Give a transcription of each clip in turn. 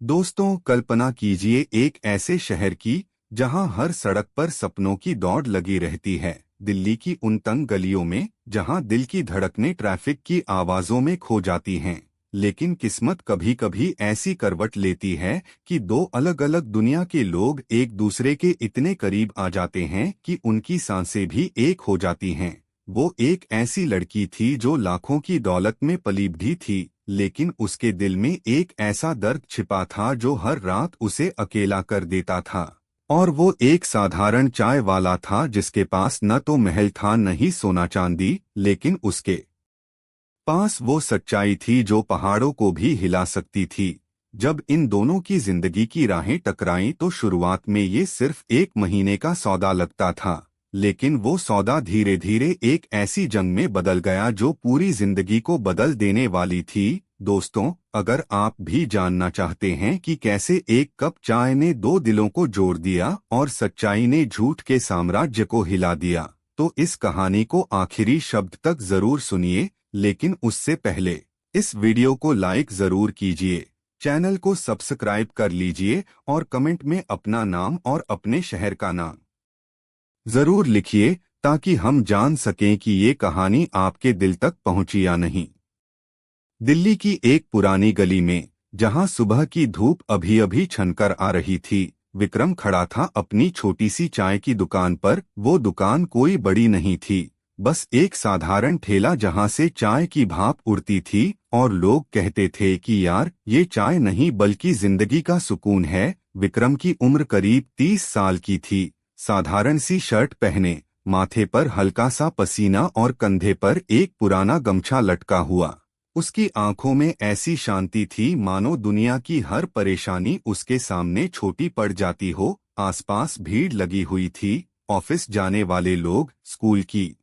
दोस्तों, कल्पना कीजिए एक ऐसे शहर की जहां हर सड़क पर सपनों की दौड़ लगी रहती है। दिल्ली की उन तंग गलियों में जहां दिल की धड़कनें ट्रैफिक की आवाजों में खो जाती हैं। लेकिन किस्मत कभी कभी ऐसी करवट लेती है कि दो अलग अलग दुनिया के लोग एक दूसरे के इतने करीब आ जाते हैं कि उनकी सांसें भी एक हो जाती हैं। वो एक ऐसी लड़की थी जो लाखों की दौलत में पली भी थी, लेकिन उसके दिल में एक ऐसा दर्द छिपा था जो हर रात उसे अकेला कर देता था। और वो एक साधारण चाय वाला था जिसके पास न तो महल था न ही सोना चांदी, लेकिन उसके पास वो सच्चाई थी जो पहाड़ों को भी हिला सकती थी। जब इन दोनों की जिंदगी की राहें टकराईं तो शुरुआत में ये सिर्फ एक महीने का सौदा लगता था, लेकिन वो सौदा धीरे धीरे एक ऐसी जंग में बदल गया जो पूरी जिंदगी को बदल देने वाली थी। दोस्तों, अगर आप भी जानना चाहते हैं कि कैसे एक कप चाय ने दो दिलों को जोड़ दिया और सच्चाई ने झूठ के साम्राज्य को हिला दिया, तो इस कहानी को आखिरी शब्द तक जरूर सुनिए। लेकिन उससे पहले इस वीडियो को लाइक जरूर कीजिए, चैनल को सब्सक्राइब कर लीजिए और कमेंट में अपना नाम और अपने शहर का नाम जरूर लिखिए ताकि हम जान सकें कि ये कहानी आपके दिल तक पहुंची या नहीं। दिल्ली की एक पुरानी गली में जहां सुबह की धूप अभी अभी छनकर आ रही थी, विक्रम खड़ा था अपनी छोटी सी चाय की दुकान पर। वो दुकान कोई बड़ी नहीं थी, बस एक साधारण ठेला जहां से चाय की भाप उड़ती थी और लोग कहते थे कि यार, ये चाय नहीं बल्कि जिंदगी का सुकून है। विक्रम की उम्र करीब 30 साल की थी। साधारण सी शर्ट पहने, माथे पर हल्का सा पसीना और कंधे पर एक पुराना गमछा लटका हुआ। उसकी आंखों में ऐसी शांति थी मानो दुनिया की हर परेशानी उसके सामने छोटी पड़ जाती हो। आसपास भीड़ लगी हुई थी, ऑफिस जाने वाले लोग, स्कूल की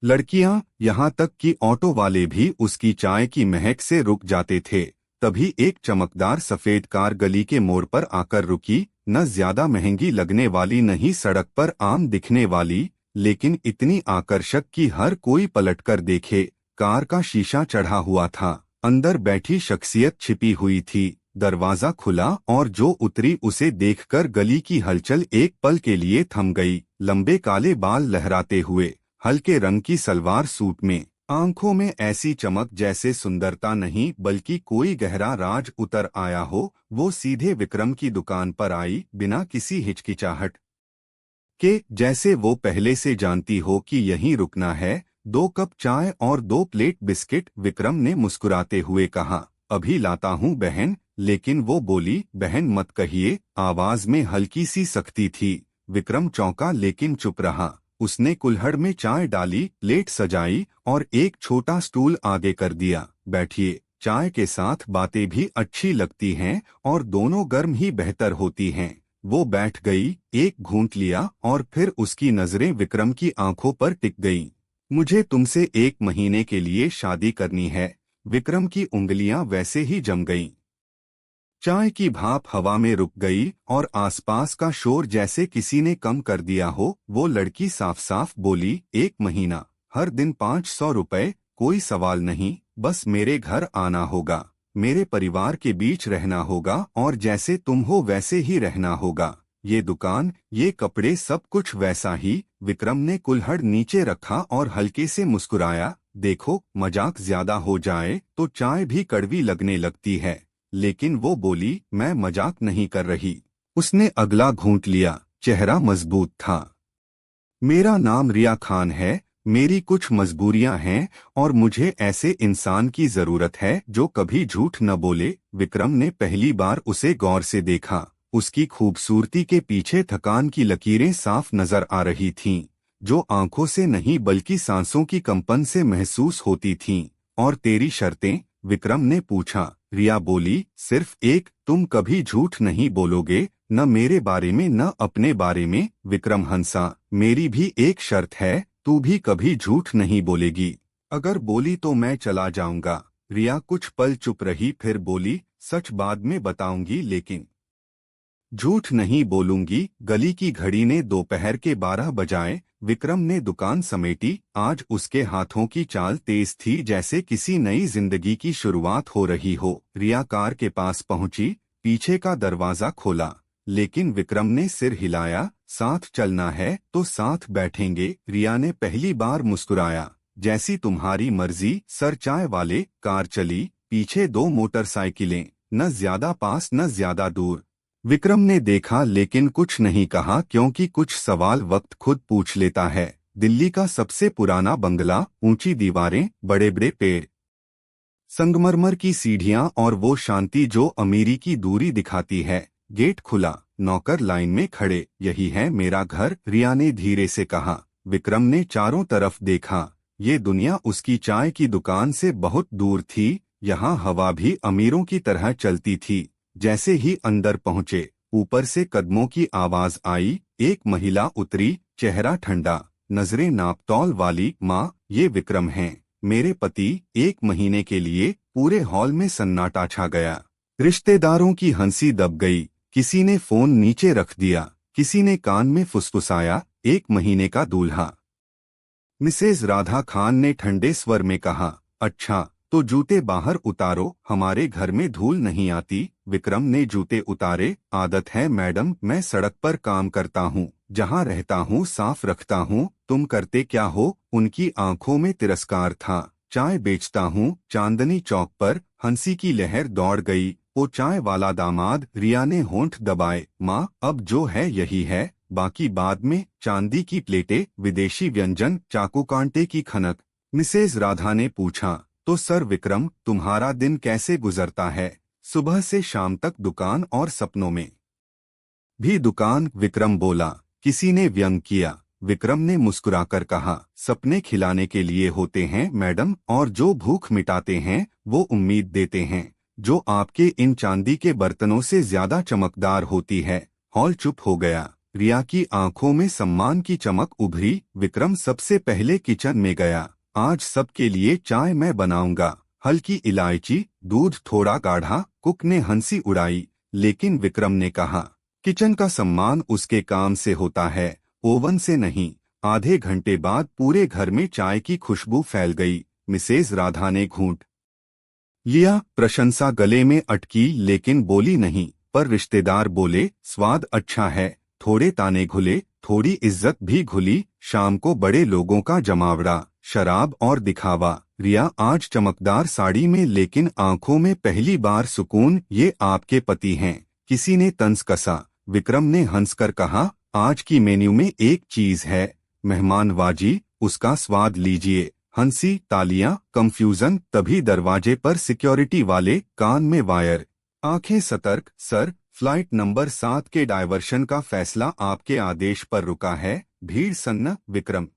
लड़कियां, यहाँ तक कि ऑटो वाले भी उसकी चाय की महक से रुक जाते थे। तभी एक चमकदार सफेद कार गली के मोड़ पर आकर रुकी। न ज्यादा महंगी लगने वाली, न ही सड़क पर आम दिखने वाली, लेकिन इतनी आकर्षक कि हर कोई पलटकर देखे। कार का शीशा चढ़ा हुआ था, अंदर बैठी शख्सियत छिपी हुई थी। दरवाजा खुला और जो उतरी उसे देखकर गली की हलचल एक पल के लिए थम गई। लंबे काले बाल लहराते हुए, हल्के रंग की सलवार सूट में, आंखों में ऐसी चमक जैसे सुंदरता नहीं बल्कि कोई गहरा राज उतर आया हो। वो सीधे विक्रम की दुकान पर आई, बिना किसी हिचकिचाहट के, जैसे वो पहले से जानती हो कि यहीं रुकना है। 2 कप चाय और 2 प्लेट बिस्किट, विक्रम ने मुस्कुराते हुए कहा। अभी लाता हूँ बहन। लेकिन वो बोली, बहन मत कहिए। आवाज में हल्की सी सख्ती थी। विक्रम चौंका लेकिन चुप रहा। उसने कुल्हड़ में चाय डाली, प्लेट सजाई और एक छोटा स्टूल आगे कर दिया। बैठिए, चाय के साथ बातें भी अच्छी लगती हैं और दोनों गर्म ही बेहतर होती हैं। वो बैठ गई, एक घूंट लिया और फिर उसकी नजरें विक्रम की आंखों पर टिक गईं। मुझे तुमसे 1 महीने के लिए शादी करनी है। विक्रम की उंगलियां वैसे ही जम गईं। चाय की भाप हवा में रुक गई और आसपास का शोर जैसे किसी ने कम कर दिया हो। वो लड़की साफ साफ बोली, 1 महीना, हर दिन 500 रुपए, कोई सवाल नहीं। बस मेरे घर आना होगा, मेरे परिवार के बीच रहना होगा और जैसे तुम हो वैसे ही रहना होगा। ये दुकान, ये कपड़े, सब कुछ वैसा ही। विक्रम ने कुल्हड़ नीचे रखा और हल्के से मुस्कुराया। देखो, मजाक ज्यादा हो जाए तो चाय भी कड़वी लगने लगती है। लेकिन वो बोली, मैं मजाक नहीं कर रही। उसने अगला घूंट लिया, चेहरा मजबूत था। मेरा नाम रिया खान है, मेरी कुछ मजबूरियां हैं और मुझे ऐसे इंसान की जरूरत है जो कभी झूठ न बोले। विक्रम ने पहली बार उसे गौर से देखा। उसकी खूबसूरती के पीछे थकान की लकीरें साफ नजर आ रही थीं, जो आंखों से नहीं बल्कि सांसों की कंपन से महसूस होती थीं। और तेरी शर्तें? विक्रम ने पूछा। रिया बोली, सिर्फ एक, तुम कभी झूठ नहीं बोलोगे, न मेरे बारे में न अपने बारे में। विक्रम हंसा। मेरी भी एक शर्त है, तू भी कभी झूठ नहीं बोलेगी। अगर बोली तो मैं चला जाऊंगा। रिया कुछ पल चुप रही, फिर बोली, सच बाद में बताऊंगी लेकिन झूठ नहीं बोलूंगी। गली की घड़ी ने दोपहर के 12 बजाए। विक्रम ने दुकान समेटी। आज उसके हाथों की चाल तेज थी, जैसे किसी नई जिंदगी की शुरुआत हो रही हो। रिया कार के पास पहुंची, पीछे का दरवाजा खोला, लेकिन विक्रम ने सिर हिलाया। साथ चलना है तो साथ बैठेंगे। रिया ने पहली बार मुस्कुराया। जैसी तुम्हारी मर्जी सर। चाय वाले कार चली, पीछे दो मोटरसाइकिलें, न ज्यादा पास न ज्यादा दूर। विक्रम ने देखा लेकिन कुछ नहीं कहा, क्योंकि कुछ सवाल वक्त खुद पूछ लेता है। दिल्ली का सबसे पुराना बंगला, ऊंची दीवारें, बड़े बड़े पेड़, संगमरमर की सीढ़ियां और वो शांति जो अमीरी की दूरी दिखाती है। गेट खुला, नौकर लाइन में खड़े। यही है मेरा घर, रिया ने धीरे से कहा। विक्रम ने चारों तरफ देखा। ये दुनिया उसकी चाय की दुकान से बहुत दूर थी। यहाँ हवा भी अमीरों की तरह चलती थी। जैसे ही अंदर पहुंचे, ऊपर से कदमों की आवाज आई। एक महिला उतरी, चेहरा ठंडा, नजरें नापतौल वाली। माँ, ये विक्रम हैं, मेरे पति। 1 महीने के लिए पूरे हॉल में सन्नाटा छा गया। रिश्तेदारों की हंसी दब गई। किसी ने फोन नीचे रख दिया, किसी ने कान में फुसफुसाया, 1 महीने का दूल्हा। मिसेज राधा खान ने ठंडे स्वर में कहा, अच्छा तो जूते बाहर उतारो, हमारे घर में धूल नहीं आती। विक्रम ने जूते उतारे। आदत है मैडम, मैं सड़क पर काम करता हूँ, जहाँ रहता हूँ साफ रखता हूँ। तुम करते क्या हो? उनकी आंखों में तिरस्कार था। चाय बेचता हूँ चांदनी चौक पर। हंसी की लहर दौड़ गई। वो चाय वाला दामाद। रिया ने होंठ दबाए। माँ, अब जो है यही है, बाकी बाद में। चांदी की प्लेटें, विदेशी व्यंजन, चाकू कांटे की खनक। मिसेज राधा ने पूछा, तो सर विक्रम, तुम्हारा दिन कैसे गुजरता है? सुबह से शाम तक दुकान और सपनों में भी दुकान। विक्रम बोला। किसी ने व्यंग किया। विक्रम ने मुस्कुराकर कहा, सपने खिलाने के लिए होते हैं मैडम, और जो भूख मिटाते हैं वो उम्मीद देते हैं, जो आपके इन चांदी के बर्तनों से ज्यादा चमकदार होती है। हॉल चुप हो गया। रिया की आंखों में सम्मान की चमक उभरी। विक्रम सबसे पहले किचन में गया। आज सबके लिए चाय मैं बनाऊंगा, हल्की इलायची, दूध थोड़ा गाढ़ा। कुक ने हंसी उड़ाई, लेकिन विक्रम ने कहा, किचन का सम्मान उसके काम से होता है, ओवन से नहीं। आधे घंटे बाद पूरे घर में चाय की खुशबू फैल गई। मिसेज राधा ने घूंट लिया। प्रशंसा गले में अटकी, लेकिन बोली नहीं। पर रिश्तेदार बोले, स्वाद अच्छा है। थोड़े ताने घुले, थोड़ी इज्जत भी घुली। शाम को बड़े लोगों का जमावड़ा, शराब और दिखावा। रिया आज चमकदार साड़ी में, लेकिन आंखों में पहली बार सुकून। ये आपके पति हैं? किसी ने तंज कसा। विक्रम ने हंसकर कहा, आज की मेन्यू में एक चीज है, मेहमानवाजी, उसका स्वाद लीजिए। हंसी, तालियां, कंफ्यूजन। तभी दरवाजे पर सिक्योरिटी वाले, कान में वायर, आंखें सतर्क। सर, फ्लाइट नंबर 7 के डायवर्शन का फैसला आपके आदेश पर रुका है। भीड़ सन्न। विक्रम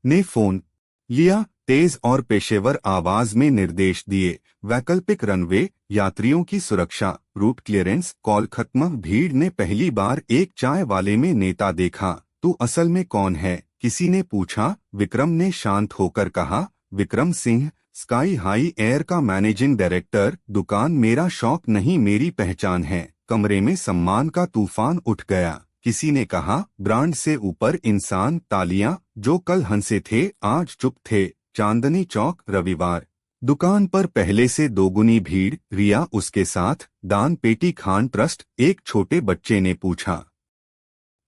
ने फोन लिया। तेज और पेशेवर आवाज में निर्देश दिए। वैकल्पिक रनवे, यात्रियों की सुरक्षा, रूट क्लियरेंस। कॉल खत्म। भीड़ ने पहली बार एक चाय वाले में नेता देखा। तू असल में कौन है? किसी ने पूछा। विक्रम ने शांत होकर कहा, Vikram Singh, sky high air का मैनेजिंग डायरेक्टर। दुकान मेरा शौक नहीं, मेरी पहचान है। कमरे में सम्मान का तूफान उठ गया। किसी ने कहा, ब्रांड से ऊपर इंसान। तालियां। जो कल हंसे थे आज चुप थे। चांदनी चौक, रविवार। दुकान पर पहले से दोगुनी भीड़। रिया उसके साथ। दान पेटी खान ट्रस्ट। एक छोटे बच्चे ने पूछा,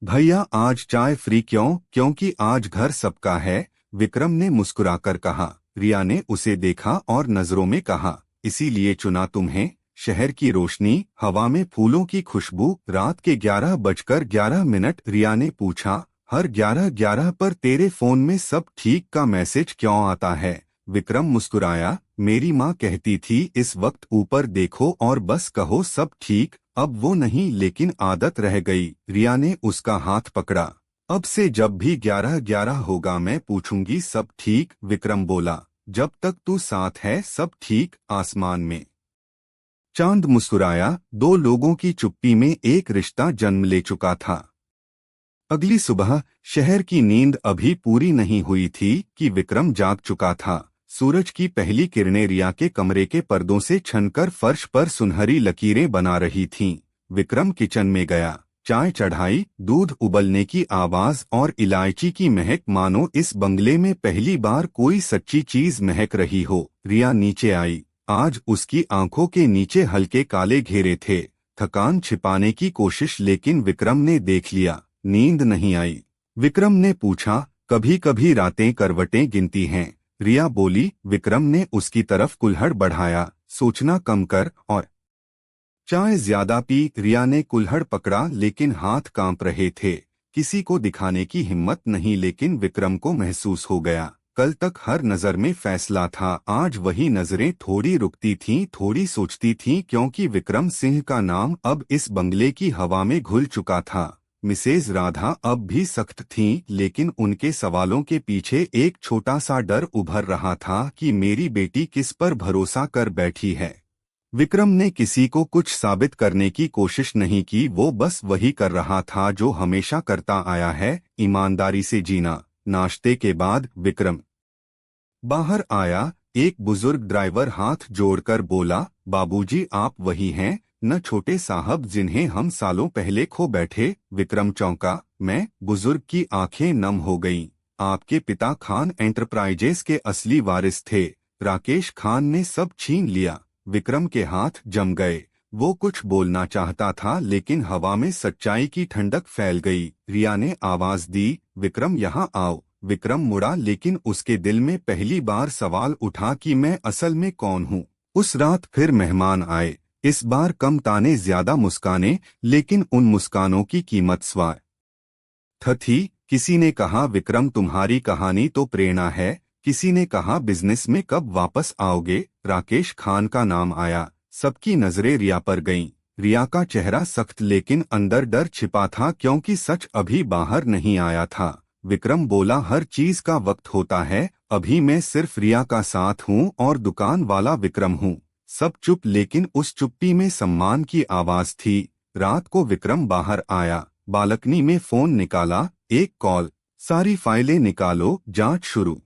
भैया आज चाय फ्री क्यों? क्योंकि आज घर सबका है, विक्रम ने मुस्कुराकर कहा। रिया ने उसे देखा और नजरों में कहा, इसीलिए चुना तुम्हें। शहर की रोशनी, हवा में फूलों की खुशबू। रात के 11:11। रिया ने पूछा, हर 11:11 पर तेरे फोन में सब ठीक का मैसेज क्यों आता है? विक्रम मुस्कुराया, मेरी माँ कहती थी इस वक्त ऊपर देखो और बस कहो सब ठीक। अब वो नहीं, लेकिन आदत रह गई। रिया ने उसका हाथ पकड़ा। अब से जब भी 11:11 होगा मैं पूछूंगी सब ठीक। विक्रम बोला, जब तक तू साथ है सब ठीक। आसमान में चांद मुस्कुराया। 2 लोगों की चुप्पी में एक रिश्ता जन्म ले चुका था। अगली सुबह शहर की नींद अभी पूरी नहीं हुई थी कि विक्रम जाग चुका था। सूरज की पहली किरणें रिया के कमरे के पर्दों से छनकर फर्श पर सुनहरी लकीरें बना रही थीं। विक्रम किचन में गया, चाय चढ़ाई। दूध उबलने की आवाज और इलायची की महक, मानो इस बंगले में पहली बार कोई सच्ची चीज महक रही हो। रिया नीचे आई। आज उसकी आंखों के नीचे हल्के काले घेरे थे। थकान छिपाने की कोशिश, लेकिन विक्रम ने देख लिया। नींद नहीं आई। विक्रम ने पूछा, कभी कभी रातें करवटें गिनती हैं? रिया बोली। विक्रम ने उसकी तरफ कुल्हड़ बढ़ाया। सोचना कम कर और चाय ज्यादा पी। रिया ने कुल्हड़ पकड़ा, लेकिन हाथ कांप रहे थे। किसी को दिखाने की हिम्मत नहीं, लेकिन विक्रम को महसूस हो गया। कल तक हर नजर में फैसला था, आज वही नजरें थोड़ी रुकती थीं, थोड़ी सोचती थीं, क्योंकि विक्रम सिंह का नाम अब इस बंगले की हवा में घुल चुका था। मिसेज राधा अब भी सख्त थीं, लेकिन उनके सवालों के पीछे एक छोटा सा डर उभर रहा था कि मेरी बेटी किस पर भरोसा कर बैठी है। विक्रम ने किसी को कुछ साबित करने की कोशिश नहीं की, वो बस वही कर रहा था जो हमेशा करता आया है, ईमानदारी से जीना। नाश्ते के बाद विक्रम बाहर आया। एक बुजुर्ग ड्राइवर हाथ जोड़कर बोला, बाबूजी आप वही हैं न छोटे साहब जिन्हें हम सालों पहले खो बैठे? विक्रम चौंका। मैं? बुजुर्ग की आंखें नम हो गईं। आपके पिता खान एंटरप्राइजेस के असली वारिस थे। राकेश खान ने सब छीन लिया। विक्रम के हाथ जम गए। वो कुछ बोलना चाहता था, लेकिन हवा में सच्चाई की ठंडक फैल गई। रिया ने आवाज दी, विक्रम यहाँ आओ। विक्रम मुड़ा, लेकिन उसके दिल में पहली बार सवाल उठा कि मैं असल में कौन हूँ। उस रात फिर मेहमान आए। इस बार कम ताने ज्यादा मुस्काने, लेकिन उन मुस्कानों की कीमत स्वार थी। किसी ने कहा, विक्रम तुम्हारी कहानी तो प्रेरणा है। किसी ने कहा, बिजनेस में कब वापस आओगे? राकेश खान का नाम आया। सबकी नजरें रिया पर गईं। रिया का चेहरा सख्त, लेकिन अंदर डर छिपा था, क्योंकि सच अभी बाहर नहीं आया था। विक्रम बोला, हर चीज का वक्त होता है। अभी मैं सिर्फ रिया का साथ हूँ और दुकान वाला विक्रम हूँ। सब चुप, लेकिन उस चुप्पी में सम्मान की आवाज थी। रात को विक्रम बाहर आया। बालकनी में फोन निकाला। एक कॉल। सारी फाइलें निकालो, जांच शुरू।